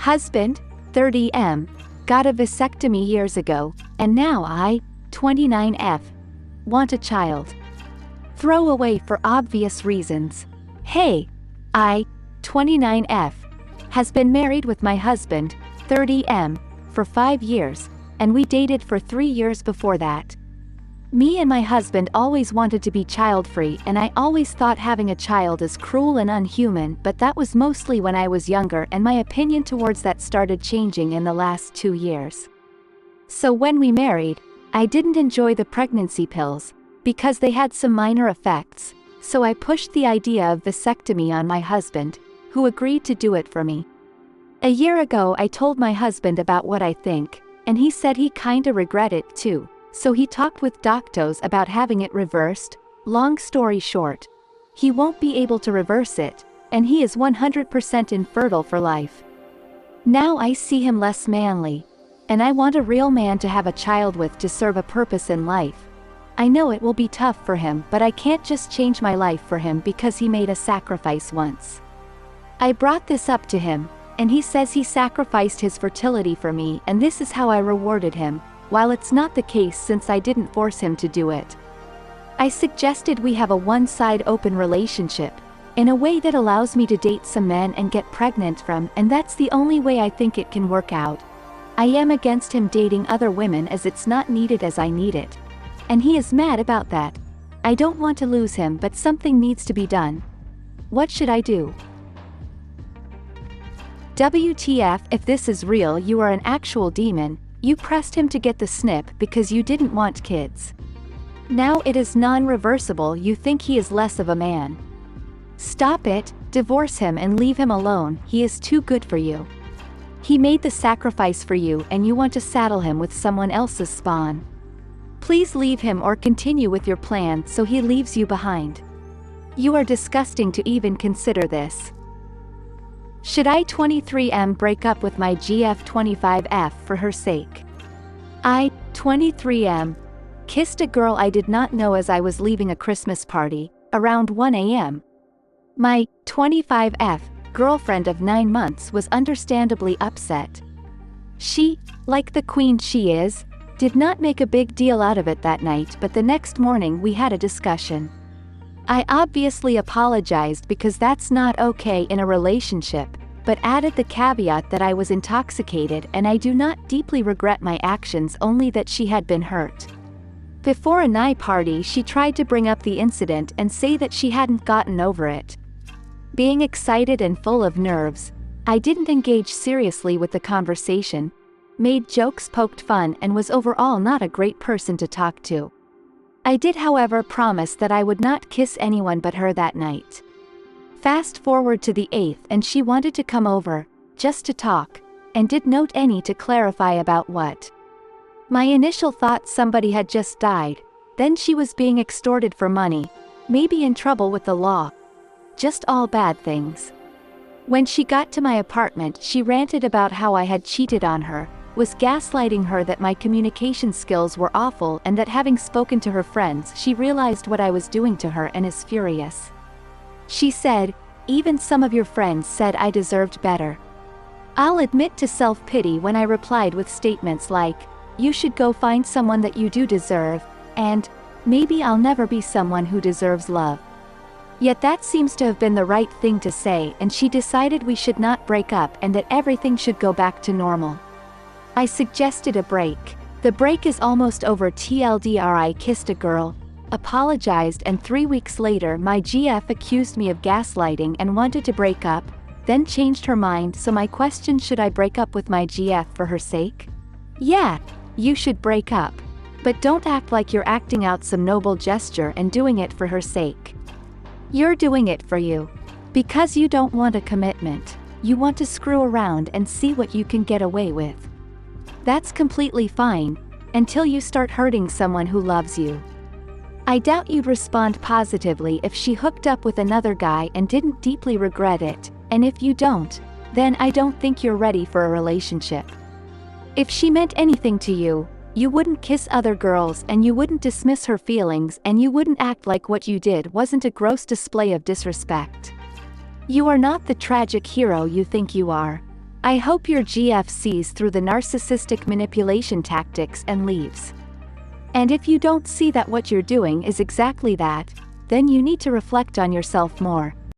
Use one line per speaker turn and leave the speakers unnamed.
Husband, 30M, got a vasectomy years ago, and now I, 29F, want a child. Throw away for obvious reasons. Hey, I, 29F, has been married with my husband, 30M, for 5 years, and we dated for 3 years before that. Me and my husband always wanted to be child-free, and I always thought having a child is cruel and unhuman, but that was mostly when I was younger, and my opinion towards that started changing in the last 2 years. So when we married, I didn't enjoy the pregnancy pills, because they had some minor effects, so I pushed the idea of vasectomy on my husband, who agreed to do it for me. A year ago I told my husband about what I think, and he said he kinda regret it too. So he talked with doctors about having it reversed. Long story short, he won't be able to reverse it, and he is 100% infertile for life. Now I see him less manly, and I want a real man to have a child with to serve a purpose in life. I know it will be tough for him, but I can't just change my life for him because he made a sacrifice once. I brought this up to him, and he says he sacrificed his fertility for me, and this is how I rewarded him. While it's not the case since I didn't force him to do it. I suggested we have a one-side open relationship, in a way that allows me to date some men and get pregnant from, and that's the only way I think it can work out. I am against him dating other women as it's not needed as I need it. And he is mad about that. I don't want to lose him, but something needs to be done. What should I do? WTF, if this is real, you are an actual demon. You pressed him to get the snip because you didn't want kids. Now it is non-reversible, you think he is less of a man. Stop it, divorce him and leave him alone, he is too good for you. He made the sacrifice for you and you want to saddle him with someone else's spawn. Please leave him or continue with your plan so he leaves you behind. You are disgusting to even consider this. Should I 23M break up with my GF 25F for her sake? I, 23M, kissed a girl I did not know as I was leaving a Christmas party, around 1 a.m. My 25F girlfriend of 9 months was understandably upset. She, like the queen she is, did not make a big deal out of it that night, but the next morning we had a discussion. I obviously apologized because that's not okay in a relationship, but added the caveat that I was intoxicated and I do not deeply regret my actions, only that she had been hurt. Before a night party she tried to bring up the incident and say that she hadn't gotten over it. Being excited and full of nerves, I didn't engage seriously with the conversation, made jokes, poked fun, and was overall not a great person to talk to. I did, however, promise that I would not kiss anyone but her that night. Fast forward to the 8th and she wanted to come over, just to talk, and did note any to clarify about what. My initial thought somebody had just died, then she was being extorted for money, maybe in trouble with the law. Just all bad things. When she got to my apartment she ranted about how I had cheated on her, was gaslighting her that my communication skills were awful and that having spoken to her friends she realized what I was doing to her and is furious. She said, "Even some of your friends said I deserved better." I'll admit to self-pity when I replied with statements like, "You should go find someone that you do deserve," and, "Maybe I'll never be someone who deserves love." Yet that seems to have been the right thing to say, and she decided we should not break up and that everything should go back to normal. I suggested a break. The break is almost over. TLDR, I kissed a girl, apologized, and 3 weeks later my GF accused me of gaslighting and wanted to break up, then changed her mind. So my question, should I break up with my GF for her sake? Yeah, you should break up. But don't act like you're acting out some noble gesture and doing it for her sake. You're doing it for you. Because you don't want a commitment. You want to screw around and see what you can get away with. That's completely fine, until you start hurting someone who loves you. I doubt you'd respond positively if she hooked up with another guy and didn't deeply regret it, and if you don't, then I don't think you're ready for a relationship. If she meant anything to you, you wouldn't kiss other girls and you wouldn't dismiss her feelings and you wouldn't act like what you did wasn't a gross display of disrespect. You are not the tragic hero you think you are. I hope your GF sees through the narcissistic manipulation tactics and leaves. And if you don't see that what you're doing is exactly that, then you need to reflect on yourself more.